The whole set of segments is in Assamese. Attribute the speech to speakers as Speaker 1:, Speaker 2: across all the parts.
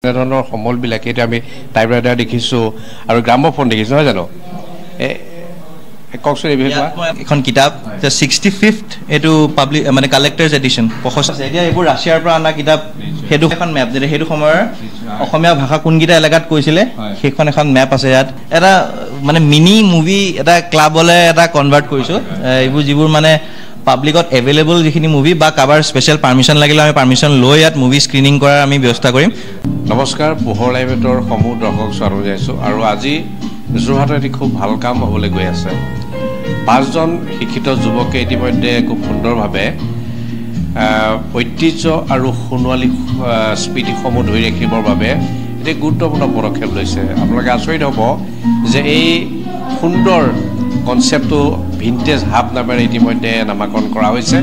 Speaker 1: ধৰণৰ সমলবিলাক এতিয়া আমি টাইপৰাইটাৰ দেখিছোঁ আৰু গ্ৰামোফোন দেখিছোঁ নহয় জানো কওকচোন এই বিষয়ে
Speaker 2: এখন কিতাপ 65th এইটো পাব্লিক মানে কালেক্টৰ্ছ এডিশ্যন 65 এতিয়া এইবোৰ ৰাছিয়াৰ পৰা অনা কিতাপ সেইটো এখন মেপ দিলে সেইটো সময়ৰ অসমীয়া ভাষা কোনকেইটা এলেকাত কৈছিলে সেইখন এখন মেপ আছে ইয়াত এটা মানে মিনি মুভি এটা ক্লাবলে এটা কনভাৰ্ট কৰিছোঁ এইবোৰ যিবোৰ মানে পাব্লিকত এভেইলেবল যিখিনি মুভি বা কাবাৰ স্পেচিয়েল পাৰমিশ্যন লাগিলে আমি পাৰমিশ্যন লৈ ইয়াত মুভি স্ক্ৰিনিং কৰাৰ আমি ব্যৱস্থা কৰিম
Speaker 1: নমস্কাৰ পোহৰ লাইভেটৰ সমূহ দৰ্শক স্বাগতম জনাইছোঁ আৰু আজি যোৰহাটত এটি খুব ভাল কাম হ'বলৈ গৈ আছে 5জন শিক্ষিত যুৱকে ইতিমধ্যে খুব সুন্দৰভাৱে ঐতিহ্য আৰু সোণোৱালী স্মৃতিসমূহ ধৰি ৰাখিবৰ বাবে এটি গুৰুত্বপূৰ্ণ পদক্ষেপ লৈছে আপোনালোকে আচৰিত হ'ব যে এই সুন্দৰ কনচেপ্টটো ভিন্টেজ হাব নামেৰে ইতিমধ্যে নামাকৰণ কৰা হৈছে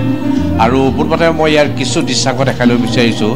Speaker 1: আৰু পোনপ্ৰথমে মই ইয়াৰ কিছু দৃশ্যাংশ দেখাই ল'ব বিচাৰিছোঁ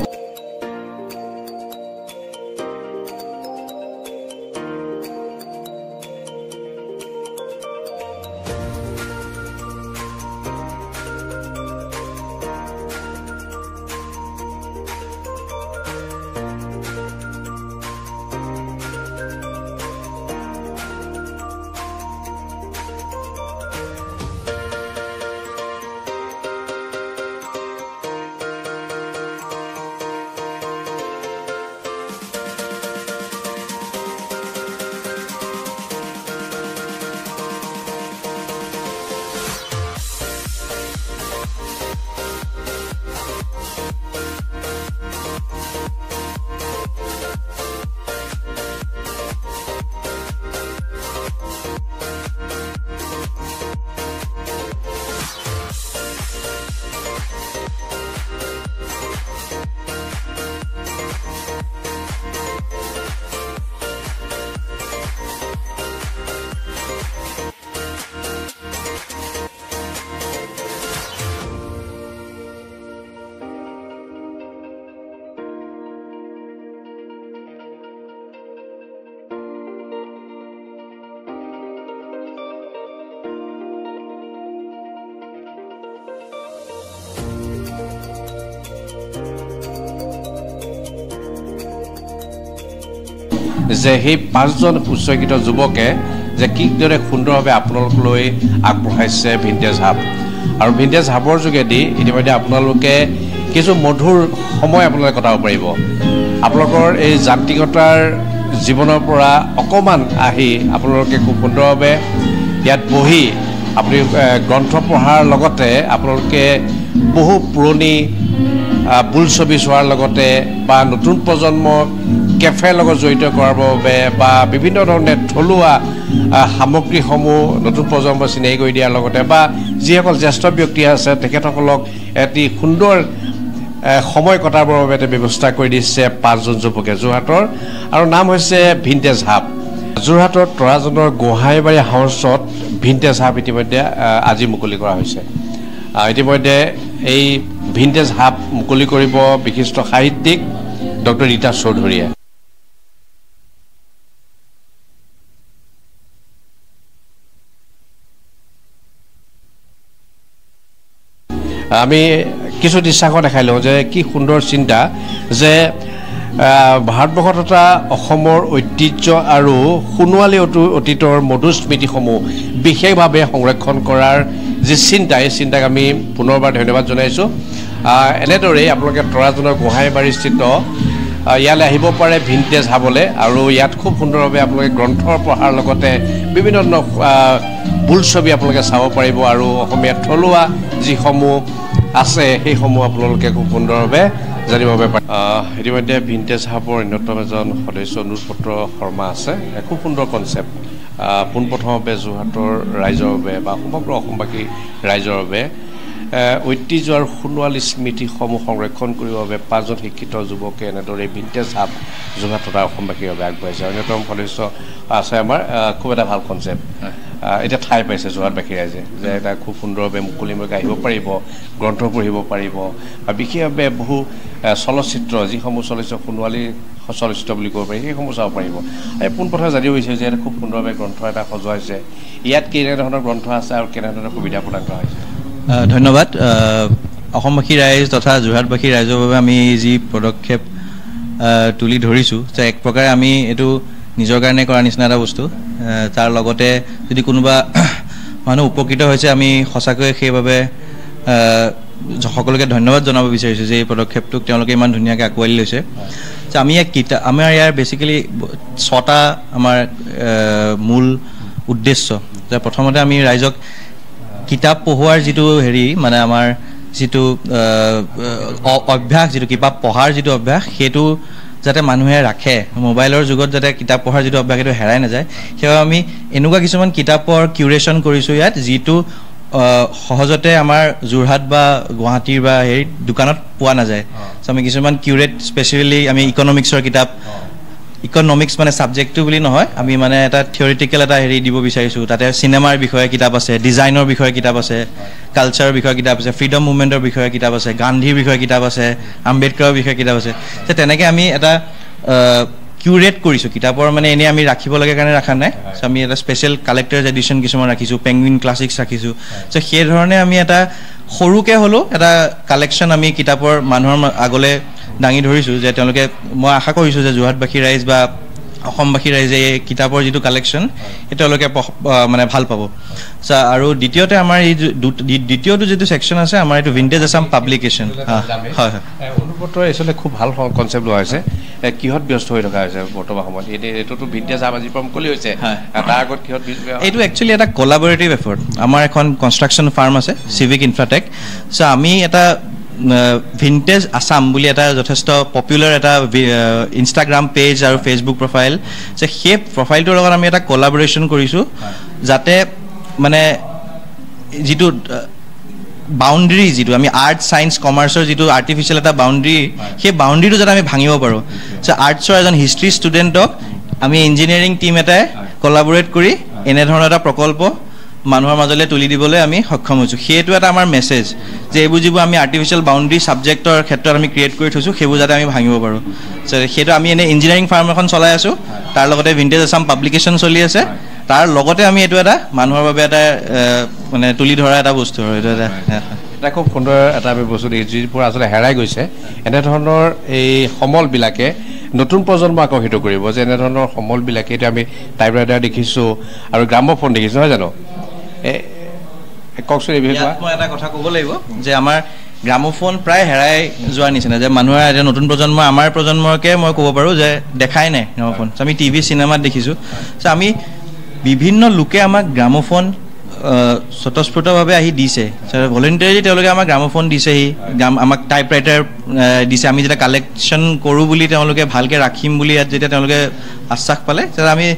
Speaker 1: যে সেই 5জন উচ্চশিক্ষিত যুৱকে যে কিদৰে সুন্দৰভাৱে আপোনালোকলৈ আগবঢ়াইছে ভিন্টেজ হাব আৰু ভিন্টেজ হাবৰ যোগেদি ইতিমধ্যে আপোনালোকে কিছু মধুৰ সময় আপোনালোকে কটাব পাৰিব আপোনালোকৰ এই যান্ত্ৰিকতাৰ জীৱনৰ পৰা অকণমান আহি আপোনালোকে খুব সুন্দৰভাৱে ইয়াত বহি আপুনি গ্ৰন্থ পঢ়াৰ লগতে আপোনালোকে বহু পুৰণি বোলছবি চোৱাৰ লগতে বা নতুন প্ৰজন্মক কেফেৰ লগত জড়িত কৰাৰ বাবে বা বিভিন্ন ধৰণে থলুৱা সামগ্ৰীসমূহ নতুন প্ৰজন্ম চিনাকি কৰি দিয়াৰ লগতে বা যিসকল জ্যেষ্ঠ ব্যক্তি আছে তেখেতসকলক এটি সুন্দৰ সময় কটাবৰ বাবে এটা ব্যৱস্থা কৰি দিছে 5জন যুৱকে যোৰহাটৰ আৰু নাম হৈছে ভিন্টেজ হাব যোৰহাটৰ তৰাজনৰ গোহাঁইবাৰী হাউচত ভিন্টেজ হাব ইতিমধ্যে আজি মুকলি কৰা হৈছে ইতিমধ্যে এই ভিন্টেজ হাব মুকলি কৰিব বিশিষ্ট সাহিত্যিক ডক্টৰ ৰীতা চৌধুৰীয়ে আমি কিছু দৃশ্যাংশ দেখাই লওঁ যে কি সুন্দৰ চিন্তা যে ভাৰতবৰ্ষত এটা অসমৰ ঐতিহ্য আৰু সোণোৱালী অতীতৰ মধুৰ স্মৃতিসমূহ বিশেষভাৱে সংৰক্ষণ কৰাৰ যি চিন্তা এই চিন্তাক আমি পুনৰবাৰ ধন্যবাদ জনাইছোঁ এনেদৰেই আপোনালোকে তৰাজনৰ গোহাঁইবাৰীস্থিত ইয়ালৈ আহিব পাৰে ভিন্টেজ হাবলৈ আৰু ইয়াত খুব সুন্দৰভাৱে আপোনালোকে গ্ৰন্থ পঢ়াৰ লগতে বিভিন্ন ধৰণৰ বোলছবি আপোনালোকে চাব পাৰিব আৰু অসমীয়া থলুৱা যিসমূহ আছে সেইসমূহ আপোনালোকে খুব সুন্দৰভাৱে জানিব পাৰে ইতিমধ্যে ভিন্টেজ হাবৰ অন্যতম এজন সদস্য অনুপত্ৰ শৰ্মা আছে খুব সুন্দৰ কনচেপ্ট পোনপ্ৰথমভাৱে যোৰহাটৰ ৰাইজৰ বাবে বা সমগ্ৰ অসমবাসী ৰাইজৰ বাবে ঐতিহ্য আৰু সোণোৱালী স্মৃতিসমূহ সংৰক্ষণ কৰিবৰ বাবে 5জন শিক্ষিত যুৱকে এনেদৰে ভিন্টেজ হাব যোৰহাটত অসমবাসীৰ বাবে আগবাঢ়িছে অন্যতম সদস্য আছে আমাৰ খুব এটা ভাল কনচেপ্ট এতিয়া ঠাই পাইছে যোৰহাটবাসী ৰাইজে যে এটা খুব সুন্দৰভাৱে মুকলিমূৰীয়াকৈ আহিব পাৰিব গ্ৰন্থ পঢ়িব পাৰিব আৰু বিশেষভাৱে বহু চলচ্চিত্ৰ যিসমূহ চলচ্চিত্ৰ সোণোৱালী চলচ্চিত্ৰ বুলি ক'ব পাৰি সেইসমূহ চাব পাৰিব এই পোনপ্ৰথমে জানিব বিচাৰিছে যে খুব সুন্দৰভাৱে গ্ৰন্থ এটা সজোৱা হৈছে ইয়াত কেনেধৰণৰ গ্ৰন্থ আছে আৰু কেনেধৰণৰ সুবিধা প্ৰদান কৰা হৈছে
Speaker 2: ধন্যবাদ অসমবাসী ৰাইজ তথা যোৰহাটবাসী ৰাইজৰ বাবে আমি যি পদক্ষেপ তুলি ধৰিছোঁ যে এক প্ৰকাৰে আমি এইটো নিজৰ কাৰণে কৰা নিচিনা এটা বস্তু তাৰ লগতে যদি কোনোবা মানুহ উপকৃত হৈছে আমি সঁচাকৈ সেইবাবে সকলোকে ধন্যবাদ জনাব বিচাৰিছোঁ যে এই পদক্ষেপটোক তেওঁলোকে ইমান ধুনীয়াকৈ আঁকোৱালি লৈছে যে আমি এক আমাৰ ইয়াৰ বেচিকেলি 6টা আমাৰ মূল উদ্দেশ্য যে প্ৰথমতে আমি ৰাইজক কিতাপ পঢ়োৱাৰ যিটো হেৰি মানে আমাৰ যিটো অভ্যাস যিটো কিতাপ পঢ়াৰ যিটো অভ্যাস সেইটো যাতে মানুহে ৰাখে মোবাইলৰ যুগত যাতে কিতাপ পঢ়াৰ যিটো অভ্যাস সেইটো হেৰাই নাযায় সেইবাবে আমি এনেকুৱা কিছুমান কিতাপৰ কিউৰেশ্যন কৰিছোঁ ইয়াত যিটো সহজতে আমাৰ যোৰহাট বা গুৱাহাটীৰ বা হেৰি দোকানত পোৱা নাযায় আমি কিছুমান কিউৰেট স্পেচিয়েলি আমি ইকনমিক্সৰ কিতাপ ইকনমিক্স মানে ছাবজেক্টটো বুলি নহয় আমি মানে এটা থিয়ৰিটিকেল এটা হেৰি দিব বিচাৰিছোঁ তাতে চিনেমাৰ বিষয়ে কিতাপ আছে ডিজাইনৰ বিষয়ে কিতাপ আছে কালচাৰৰ বিষয়ে কিতাপ আছে ফ্ৰীডম মুভমেণ্টৰ বিষয়ে কিতাপ আছে গান্ধীৰ বিষয়ে কিতাপ আছে আম্বেদকাৰৰ বিষয়ে কিতাপ আছে যে তেনেকৈ আমি এটা কিউৰেট কৰিছোঁ কিতাপৰ মানে এনেই আমি ৰাখিব লাগে কাৰণে ৰখা নাই চ' আমি এটা স্পেচিয়েল কালেক্টাৰ্ছ এডিশ্যন কিছুমান ৰাখিছোঁ পেংগুইন ক্লাছিক্স ৰাখিছোঁ চ' সেইধৰণে আমি এটা সৰুকৈ হ'লেও এটা কালেকশ্যন আমি কিতাপৰ মানুহৰ আগলৈ দাঙি ধৰিছোঁ যে তেওঁলোকে মই আশা কৰিছোঁ যে যোৰহাটবাসী ৰাইজ বা অসমবাসী ৰাইজে এই কিতাপৰ যিটো কালেকশ্যন সেইটো তেওঁলোকে মানে ভাল পাব আৰু দ্বিতীয়তে আমাৰ এই দ্বিতীয়টো যিটো ছেকশ্যন আছে আমাৰ এইটো ভিণ্টেজ আছাম পাব্লিকেশ্যন হয়
Speaker 1: অনুপত আচলতে খুব ভাল কনচেপ্ট লোৱা হৈছে কিহত ব্যস্ত হৈ থকা হৈছে বৰ্তমান সময়ত এইটোতো ভিণ্টেজ আজি পৰা মুকলি হৈছে তাৰ আগত কিহত
Speaker 2: এইটো একচুৱেলি এটা কলাবৰেটিভ এফৰ্ট আমাৰ এখন কনষ্ট্ৰাকশ্যন ফাৰ্ম আছে চিভিক ইনফ্ৰাটেক চ' আমি এটা ভিণ্টেজ আছাম বুলি এটা যথেষ্ট পপুলাৰ এটা ইনষ্টাগ্ৰাম পেজ আৰু ফেচবুক প্ৰফাইল যে সেই প্ৰফাইলটোৰ লগত আমি এটা কলাবৰেশ্যন কৰিছোঁ যাতে মানে যিটো বাউণ্ডেৰী যিটো আমি আৰ্ট ছায়েন্স কমাৰ্চৰ যিটো আৰ্টিফিচিয়েল এটা বাউণ্ডেৰী সেই বাউণ্ডেৰীটো যাতে আমি ভাঙিব পাৰোঁ চ' আৰ্টছৰ এজন হিষ্ট্ৰী ষ্টুডেণ্টক আমি ইঞ্জিনিয়াৰিং টীম এটাই কলাবৰেট কৰি এনেধৰণৰ এটা প্ৰকল্প মানুহৰ মাজলৈ তুলি দিবলৈ আমি সক্ষম হৈছোঁ সেইটো এটা আমাৰ মেছেজ যে এইবোৰ যিবোৰ আমি আৰ্টিফিচিয়েল বাউণ্ডেৰী ছাবজেক্টৰ ক্ষেত্ৰত আমি ক্ৰিয়েট কৰি থৈছোঁ সেইবোৰ যাতে আমি ভাঙিব পাৰোঁ সেইটো আমি এনেই ইঞ্জিনিয়াৰিং ফাৰ্ম এখন চলাই আছোঁ তাৰ লগতে ভিণ্টেজ আছাম পাব্লিকেশ্যন চলি আছে তাৰ লগতে আমি এইটো এটা মানুহৰ বাবে এটা মানে তুলি ধৰা এটা বস্তু আৰু এইটো
Speaker 1: এটা খুব সুন্দৰ এটা আমি বস্তু দেখিছোঁ যিবোৰ আচলতে হেৰাই গৈছে এনেধৰণৰ এই সমলবিলাকে নতুন প্ৰজন্ম আকৰ্ষিত কৰিব যে এনেধৰণৰ সমলবিলাকে এতিয়া আমি টাইপৰাইটাৰ দেখিছোঁ আৰু গ্ৰামোফোন দেখিছোঁ নহয় জানো কওকচোন এই বিষয়ে
Speaker 2: মই এটা কথা ক'ব লাগিব যে আমাৰ গ্ৰামোফোন প্ৰায় হেৰাই যোৱাৰ নিচিনা যে মানুহে এতিয়া নতুন প্ৰজন্ম আমাৰ প্ৰজন্মকে মই ক'ব পাৰোঁ যে দেখাই নাই গ্ৰামোফোন আমি টিভি চিনেমাত দেখিছোঁ চ' আমি বিভিন্ন লোকে আমাক গ্ৰামোফোন স্বতঃস্ফূৰ্তভাৱে আহি দিছে ভলেণ্টাৰীলি তেওঁলোকে আমাক গ্ৰামোফোন দিছেহি আমাক টাইপৰাইটাৰ দিছে আমি যেতিয়া কালেকশ্যন কৰোঁ বুলি তেওঁলোকে ভালকৈ ৰাখিম বুলি ইয়াত যেতিয়া তেওঁলোকে আশ্বাস পালে তেতিয়া আমি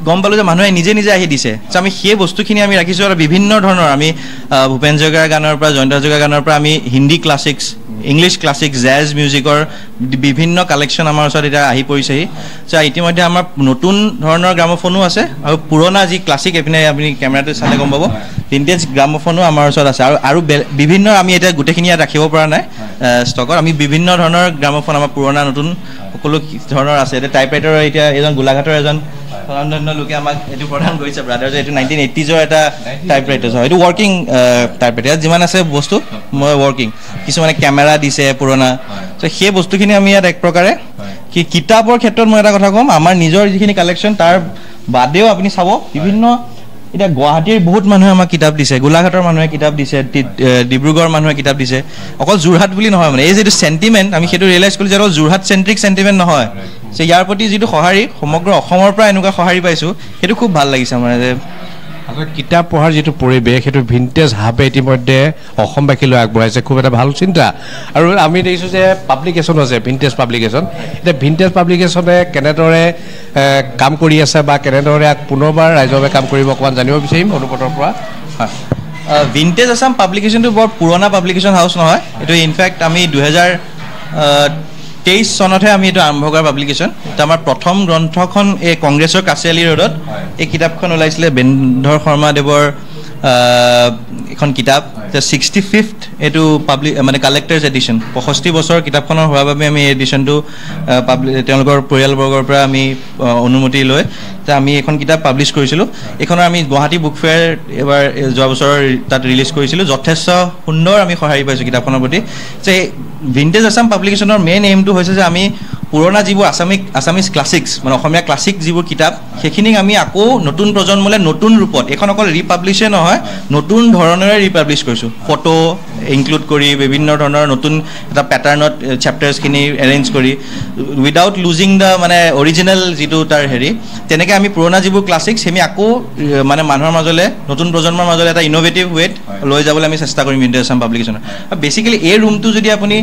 Speaker 2: গম পালোঁ যে মানুহে নিজে নিজে আহি দিছে আমি সেই বস্তুখিনি আমি ৰাখিছোঁ আৰু বিভিন্ন ধৰণৰ আমি ভূপেন হাজৰিকাৰ গানৰ পৰা জয়ন্ত হাজৰিকাৰ গানৰ পৰা আমি Hindi classics English classics jazz মিউজিকৰ বিভিন্ন কালেকশ্যন আমাৰ ওচৰত এতিয়া আহি পৰিছেহি চ' ইতিমধ্যে আমাৰ নতুন ধৰণৰ গ্ৰামোফোনো আছে আৰু পুৰণা যি ক্লাছিক এইপিনে আপুনি কেমেৰাটো চালে গম পাব ভিণ্টেজ গ্ৰামোফোনো আমাৰ ওচৰত আছে আৰু বিভিন্ন আমি এতিয়া গোটেইখিনি ইয়াত ৰাখিব পৰা নাই ষ্টকত আমি বিভিন্ন ধৰণৰ গ্ৰামোফোন আমাৰ পুৰণা নতুন সকলো ধৰণৰ আছে এতিয়া টাইপৰাইটাৰৰ এতিয়া এজন গোলাঘাটৰ এজন স্বনামধন্য লোকে আমাক এইটো প্ৰদান কৰিছে ব্ৰাদাৰ যে এইটো 1980s এটা টাইপৰাইটাৰ হয় এইটো ৱৰ্কিং টাইপৰাইটাৰ যিমান আছে বস্তু মই ৱৰ্কিং কিছুমানে কেমেৰা দিছে পুৰণা চ' সেই বস্তুখিনি আমি ইয়াত এক প্ৰকাৰে কি কিতাপৰ ক্ষেত্ৰত মই এটা কথা ক'ম আমাৰ নিজৰ যিখিনি কালেকশ্যন তাৰ বাদেও আপুনি চাব বিভিন্ন এতিয়া গুৱাহাটীৰ বহুত মানুহে আমাক কিতাপ দিছে গোলাঘাটৰ মানুহে কিতাপ দিছে ডিব্ৰুগড়ৰ মানুহে কিতাপ দিছে অকল যোৰহাট বুলি নহয় মানে এই যিটো চেণ্টিমেণ্ট আমি সেইটো ৰিয়েলাইজ কৰিছোঁ যে অকল যোৰহাট চেণ্ট্ৰিক চেণ্টিমেণ্ট নহয় যে ইয়াৰ প্ৰতি যিটো সঁহাৰি সমগ্ৰ অসমৰ পৰা এনেকুৱা সঁহাৰি পাইছোঁ সেইটো খুব ভাল লাগিছে আমাৰ যে
Speaker 1: কিতাপ পঢ়াৰ যিটো পৰিৱেশ সেইটো ভিণ্টেজ হাবে ইতিমধ্যে অসমবাসীলৈ আগবঢ়াইছে খুব এটা ভাল চিন্তা আৰু আমি দেখিছোঁ যে পাব্লিকেশ্যনো আছে ভিণ্টেজ পাব্লিকেশ্যন এতিয়া ভিণ্টেজ পাব্লিকেশ্যনে কেনেদৰে কাম কৰি আছে বা কেনেদৰে পুনৰবাৰ ৰাইজৰ বাবে কাম কৰিব অকণমান জানিব বিচাৰিম অনুপতৰ পৰা
Speaker 2: হয় ভিণ্টেজ আছাম পাব্লিকেশ্যনটো বৰ পুৰণা পাব্লিকেশ্যন হাউচ নহয় এইটো ইনফেক্ট আমি 2023 চনতহে আমি এইটো আৰম্ভ কৰা পাব্লিকেশ্যন তো আমাৰ প্ৰথম গ্ৰন্থখন এই কংগ্ৰেছৰ কাছিয়ালি ৰোডত এই কিতাপখন ওলাইছিলে বেণধৰ শৰ্মাদেৱৰ এখন কিতাপ 65th এইটো মানে কালেক্টাৰ্ছ এডিশ্যন 65 বছৰ কিতাপখনৰ হোৱাৰ বাবে আমি এই এডিশ্যনটো তেওঁলোকৰ পৰিয়ালবৰ্গৰ পৰা আমি অনুমতি লৈ আমি এখন কিতাপ পাব্লিছ কৰিছিলোঁ এইখনৰ আমি গুৱাহাটী বুক ফেয়াৰ এবাৰ যোৱা বছৰ তাত ৰিলিজ কৰিছিলোঁ যথেষ্ট সুন্দৰ আমি সঁহাৰি পাইছোঁ কিতাপখনৰ প্ৰতি যে ভিণ্টেজ আছাম পাব্লিকেশ্যনৰ মেইন এইমটো হৈছে যে আমি পুৰণা যিবোৰ আছামিজ ক্লাছিক্স মানে অসমীয়া ক্লাছিক যিবোৰ কিতাপ সেইখিনিক আমি আকৌ নতুন প্ৰজন্মলৈ নতুন ৰূপত এইখন অকল ৰিপাব্লিছে নহয় নতুন ধৰণেৰে ৰিপাব্লিছ কৰিছোঁ ফটো ইনক্লুড কৰি বিভিন্ন ধৰণৰ নতুন এটা পেটাৰ্ণত চেপ্টাৰ্ছখিনি এৰেঞ্জ কৰি উইদাউট লুজিং দ্য মানে অৰিজিনেল যিটো তাৰ হেৰি তেনেকৈ আমি পুৰণা যিবোৰ ক্লাছিক্স আমি আকৌ মানে মানুহৰ মাজলৈ নতুন প্ৰজন্মৰ মাজলৈ এটা ইন'ভেটিভ ৱেত লৈ যাবলৈ আমি চেষ্টা কৰিম ইণ্ডিয়ান আছাম পাব্লিকেশ্যনৰ বেচিকেলি এই ৰুমটো যদি আপুনি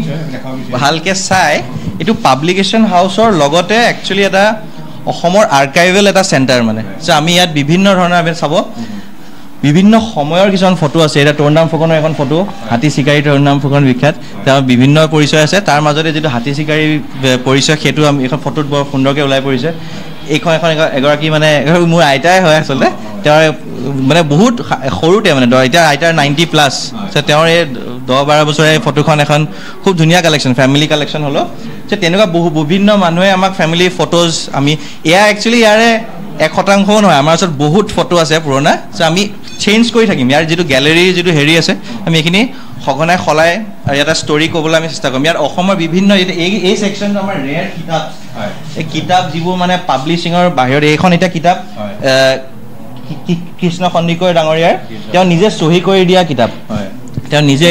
Speaker 2: ভালকৈ চাই এইটো পাব্লিকেশ্যন হাউচৰ লগতে একচুৱেলি এটা অসমৰ আৰ্কাইভেল এটা চেণ্টাৰ মানে যে আমি ইয়াত বিভিন্ন ধৰণৰ আমি চাব বিভিন্ন সময়ৰ কিছুমান ফটো আছে এটা তৰুণৰাম ফুকনৰ এখন ফটো হাতী চিকাৰী তৰুণৰাম ফুকন বিখ্যাত তাৰ বিভিন্ন পৰিচয় আছে তাৰ মাজতে যিটো হাতী চিকাৰী পৰিচয় সেইটো আমি এখন ফটোত বৰ সুন্দৰকৈ ওলাই পৰিছে এইখন এগৰাকী মানে মোৰ আইতাই হয় আচলতে তেওঁৰ মানে বহুত সৰুতে মানে এতিয়া আইতাৰ 90+ তেওঁৰ এই 10-12 বছৰে ফটোখন এখন খুব ধুনীয়া কালেকশ্যন ফেমিলি কালেকশ্যন হ'লো যে তেনেকুৱা বিভিন্ন মানুহে আমাক ফেমিলি ফটোজ আমি এয়া একচুৱেলি ইয়াৰে 1% নহয় আমাৰ ওচৰত বহুত ফটো আছে পুৰণা যে আমি চেঞ্জ কৰি থাকিম ইয়াৰ যিটো গেলেৰীৰ যিটো হেৰি আছে আমি এইখিনি সঘনাই সলাই আৰু এটা ষ্টৰি ক'বলৈ আমি চেষ্টা কৰিম ইয়াৰ অসমৰ বিভিন্ন এই ছেকশ্যনটো আমাৰ ৰেয়াৰ কিতাপ এই কিতাপ যিবোৰ মানে পাব্লিছিঙৰ বাহিৰত এইখন এতিয়া কিতাপ কৃষ্ণ সন্দিকৈ ডাঙৰীয়াৰ তেওঁ নিজে চহী কৰি দিয়া কিতাপ তেওঁ নিজে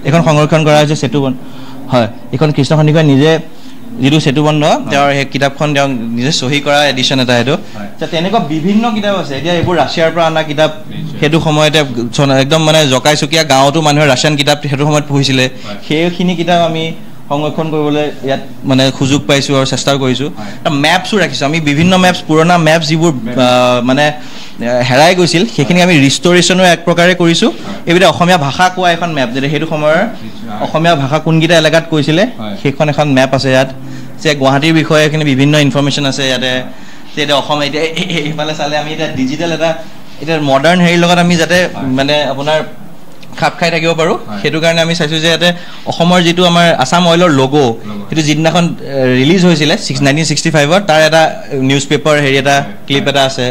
Speaker 2: এখন সংৰক্ষণ কৰা হৈছে সেতুবন্ধ হয় এইখন কৃষ্ণ সন্দিকৈ নিজে যিটো সেতুবন্ধ তেওঁৰ সেই কিতাপখন তেওঁ নিজে চহী কৰা এডিশ্যন এটা সেইটো তেনেকুৱা বিভিন্ন কিতাপ আছে এতিয়া এইবোৰ ৰাছিয়াৰ পৰা অনা কিতাপ সেইটো সময়তে একদম মানে জকাইচকীয়া গাঁৱতো মানুহে ৰাছিয়ান কিতাপ সেইটো সময়ত পঢ়িছিলে সেইখিনি কিতাপ আমি সংৰক্ষণ কৰিবলৈ ইয়াত মানে সুযোগ পাইছোঁ আৰু চেষ্টাও কৰিছোঁ মেপছো ৰাখিছোঁ আমি বিভিন্ন মেপছ পুৰণা মেপছ যিবোৰ মানে হেৰাই গৈছিল সেইখিনি আমি ৰিষ্টৰেশ্যনো এক প্ৰকাৰে কৰিছোঁ এইবিধ অসমীয়া ভাষা কোৱা এখন মেপ যেনে সেইটো সময়ৰ অসমীয়া ভাষা কোনকেইটা এলেকাত কৈছিলে সেইখন এখন মেপ আছে ইয়াত যে গুৱাহাটীৰ বিষয়ে এইখিনি বিভিন্ন ইনফৰ্মেশ্যন আছে ইয়াতে এতিয়া অসম এতিয়া এইফালে চালে আমি এতিয়া ডিজিটেল এতিয়া মডাৰ্ণ হেৰিৰ লগত আমি যাতে মানে আপোনাৰ খাপ খাই থাকিব পাৰোঁ সেইটো কাৰণে আমি চাইছোঁ যে ইয়াতে অসমৰ যিটো আমাৰ আছাম অইলৰ লগো সেইটো যিদিনাখন ৰিলিজ হৈছিলে 1965 তাৰ এটা নিউজ পেপাৰ হেৰি এটা ক্লিপ এটা আছে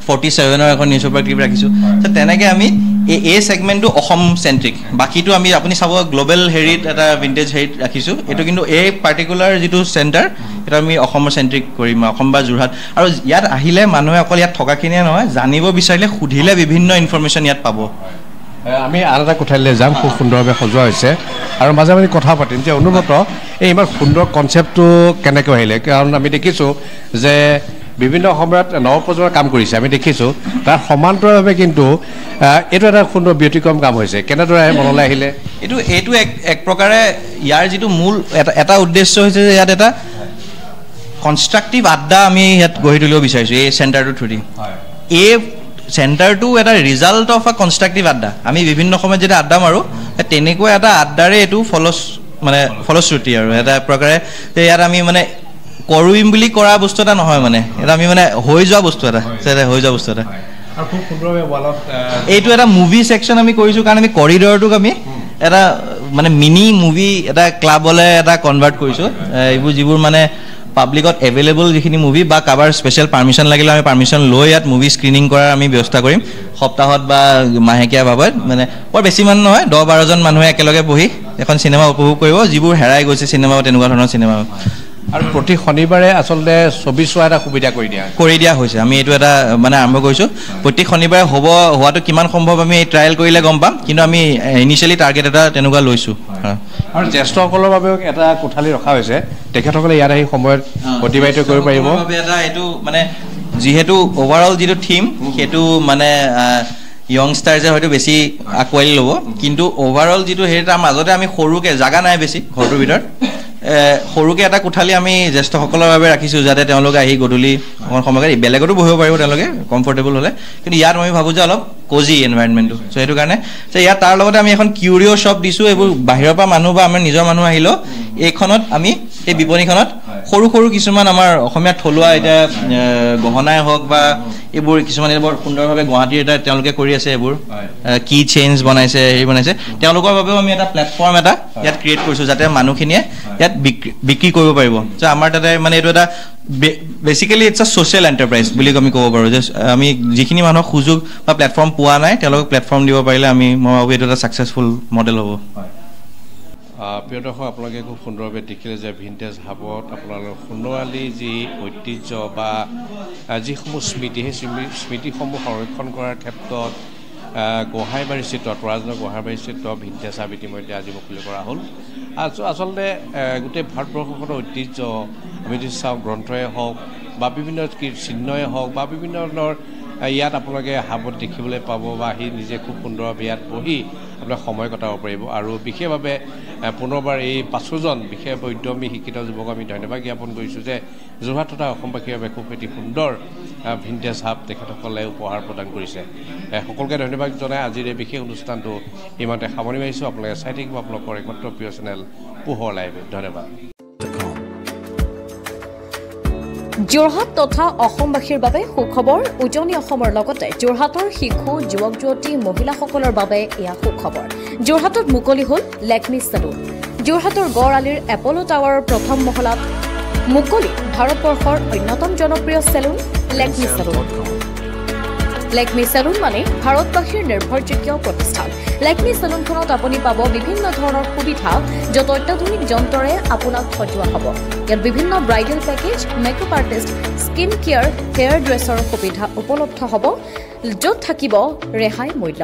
Speaker 2: 47ৰ এখন নিউজ পেপাৰ ক্লিপ ৰাখিছোঁ তেনেকৈ আমি এই ছেগমেণ্টটো অসম চেণ্ট্ৰিক বাকীটো আমি আপুনি চাব গ্ল'বেল হেৰিত এটা ভিণ্টেজ হেৰিত ৰাখিছোঁ এইটো কিন্তু এই পাৰ্টিকুলাৰ যিটো চেণ্টাৰ সেইটো আমি অসমৰ চেণ্ট্ৰিক কৰিম অসম বা যোৰহাট আৰু ইয়াত আহিলে মানুহে অকল ইয়াত থকাখিনিয়ে নহয় জানিব বিচাৰিলে সুধিলে বিভিন্ন ইনফৰ্মেশ্যন ইয়াত পাব
Speaker 1: আমি আন এটা কোঠালিলৈ যাম খুব সুন্দৰভাৱে সজোৱা হৈছে আৰু মাজে মাজে কথা পাতিম যে অনুনত এই ইমান সুন্দৰ কনচেপ্টটো কেনেকৈ আহিলে কাৰণ আমি দেখিছোঁ যে বিভিন্ন সময়ত নৱপ্ৰজন্মৰ কাম কৰিছে আমি দেখিছোঁ তাৰ সমান্তৰালভাৱে কিন্তু এইটো এটা সুন্দৰ ব্যতিক্ৰম কাম হৈছে কেনেদৰে মনলৈ আহিলে
Speaker 2: এইটো এক প্ৰকাৰে ইয়াৰ যিটো মূল এটা উদ্দেশ্য হৈছে যে ইয়াত এটা কনষ্ট্ৰাকটিভ আড্ডা আমি ইয়াত গঢ়ি তুলিব বিচাৰিছোঁ এই চেণ্টাৰটোৰ থ্ৰুদি এই চেণ্টাৰটো এটা ৰিজাল্ট অফ এ কনষ্ট্ৰাকটিভ আড্ডা আমি বিভিন্ন সময়ত যেতিয়া আড্ডা মাৰোঁ তেনেকুৱা এটা আড্ডাৰে এইটো ফলশ্ৰুতি আৰু এটা প্ৰকাৰে ইয়াত আমি মানে কৰিম বুলি কৰা বস্তু এটা নহয় মানে এটা আমি মানে হৈ যোৱা বস্তু এটা এইটো এটা মুভি ছেকশ্যন আমি কৰিছোঁ কাৰণ আমি কৰিডৰটোক আমি এটা মানে মিনি মুভি এটা ক্লাবলৈ এটা কনভাৰ্ট কৰিছোঁ এইবোৰ যিবোৰ মানে পাব্লিকত এভেইলেবল যিখিনি মুভি বা কাৰোবাৰ স্পেচিয়েল পাৰ্মিশ্যন লাগিলে আমি পাৰ্মিশ্যন লৈ ইয়াত মুভি স্ক্ৰিনিং কৰাৰ আমি ব্যৱস্থা কৰিম সপ্তাহত বা মাহেকীয়া ভাৱত মানে বৰ বেছি মানুহ নহয় 10-12জন মানুহে একেলগে বহি এখন চিনেমা উপভোগ কৰিব যিবোৰ হেৰাই গৈছে চিনেমা তেনেকুৱা ধৰণৰ চিনেমা
Speaker 1: আৰু প্ৰতি শনিবাৰে আচলতে ছবি চোৱা এটা সুবিধা কৰি দিয়া
Speaker 2: হৈছে আমি এইটো এটা মানে আৰম্ভ কৰিছোঁ প্ৰতি শনিবাৰে হোৱাটো কিমান সম্ভৱ আমি ট্ৰায়েল কৰিলে গম পাম কিন্তু আমি ইনিচিয়েলি টাৰ্গেট এটা তেনেকুৱা লৈছোঁ
Speaker 1: আৰু জ্যেষ্ঠসকলৰ বাবেও এটা কোঠালি ৰখা হৈছে তেখেতসকলে ইয়াত আহি সময়ত অতিবাহিত কৰিব পাৰিব
Speaker 2: এটা এইটো মানে যিহেতু অভাৰঅল যিটো থিম সেইটো মানে য়ংষ্টাৰ্ছে হয়তো বেছি আঁকোৱালি ল'ব কিন্তু অভাৰঅল যিটো হেৰি তাৰ মাজতে আমি সৰুকৈ জাগা নাই বেছি ঘৰটোৰ ভিতৰত সৰুকৈ এটা কোঠালি আমি জ্যেষ্ঠসকলৰ বাবে ৰাখিছোঁ যাতে তেওঁলোকে আহি গধূলি অকণ সময়ত বেলেগতো বহিব পাৰিব তেওঁলোকে কমফৰ্টেবল হ'লে কিন্তু ইয়াত আমি ভাবোঁ যে অলপ কোজি এনভাইৰনমেণ্টটো চ' সেইটো কাৰণে যে ইয়াত তাৰ লগতে আমি এখন কিউৰিঅ' শ্বপ দিছোঁ এইবোৰ বাহিৰৰ পৰা মানুহ বা আমাৰ নিজৰ মানুহ আহিলেও এইখনত আমি এই বিপণীখনত সৰু সৰু কিছুমান আমাৰ অসমীয়া থলুৱা এতিয়া গহনাই হওক বা এইবোৰ কিছুমান বৰ সুন্দৰভাৱে গুৱাহাটীৰ এটা তেওঁলোকে কৰি আছে এইবোৰ কি চেইনছ বনাইছে হেৰি বনাইছে তেওঁলোকৰ বাবেও আমি এটা প্লেটফৰ্ম এটা ইয়াত ক্ৰিয়েট কৰিছোঁ যাতে মানুহখিনিয়ে ইয়াত বিক্ৰী কৰিব পাৰিব যে আমাৰ তাতে মানে এইটো এটা বেচিকেলি ইটছ আ ছ'চিয়েল এণ্টাৰপ্ৰাইজ বুলি আমি ক'ব পাৰোঁ যে আমি যিখিনি মানুহক সুযোগ বা প্লেটফৰ্ম পোৱা নাই তেওঁলোকক প্লেটফৰ্ম দিব পাৰিলে মই ভাবোঁ এইটো এটা ছাকচেছফুল মডেল হ'ব
Speaker 1: প্ৰিয় দৰ্শক আপোনালোকে খুব সুন্দৰভাৱে দেখিলে যে ভিনটেজ হাবত আপোনালোকৰ সোণোৱালী যি ঐতিহ্য বা যিসমূহ স্মৃতি সেই স্মৃতিসমূহ সংৰক্ষণ কৰাৰ ক্ষেত্ৰত গোহাঁইবাৰী স্থিত তৰাজনৰ গোহাঁইবাৰী স্থিত ভিনটেজ হাব ইতিমধ্যে আজি মুকলি কৰা হ'ল আচলতে গোটেই ভাৰতবৰ্ষখনৰ ঐতিহ্য আমি যদি চাওঁ গ্ৰন্থই হওক বা বিভিন্ন চিহ্নই হওক বা বিভিন্ন ধৰণৰ ইয়াত আপোনালোকে হাবত দেখিবলৈ পাব বা আহি নিজে খুব সুন্দৰভাৱে ইয়াত বহি আপোনাক সময় কটাব পাৰিব আৰু বিশেষভাৱে পুনৰবাৰ এই 5জন বিশেষ উদ্যমী শিক্ষিত যুৱক আমি ধন্যবাদ জ্ঞাপন কৰিছোঁ যে যোৰহাট তথা অসমবাসীৰ বাবে খুব এটি সুন্দৰ ভিনটেজ হাব তেখেতসকলে উপহাৰ প্ৰদান কৰিছে সকলোকে ধন্যবাদ জনাই আজিৰ এই বিশেষ অনুষ্ঠানটো ইমানতে সামৰণি মাৰিছোঁ আপোনালোকে চাই থাকিব আপোনালোকৰ একমাত্ৰ প্ৰিয় চেনেল পোহৰ লাইভ ধন্যবাদ
Speaker 3: যোৰহাট তথা অসমবাসীৰ বাবে সুখবৰ উজনি অসমৰ লগতে যোৰহাটৰ শিশু যুৱক যুৱতী মহিলাসকলৰ বাবে এয়া সুখবৰ যোৰহাটত মুকলি হ'ল লেকমি চেলুন যোৰহাটৰ গড় আলিৰ এপলো টাৱাৰৰ প্ৰথম মহলাত মুকলি ভাৰতবৰ্ষৰ অন্যতম জনপ্ৰিয় salon Lakme salon Lakme salon মানে ভাৰতবাসীৰ নিৰ্ভৰযোগ্য প্ৰতিষ্ঠান লেকমি চেলুনখনত আপুনি পাব বিভিন্ন ধৰণৰ সুবিধা য'ত অত্যাধুনিক যন্ত্ৰৰে আপোনাক সজোৱা হ'ব ইয়াত বিভিন্ন bridal package makeup artist skin care hair dresser সুবিধা উপলব্ধ হ'ব য'ত থাকিব ৰেহাই মূল্য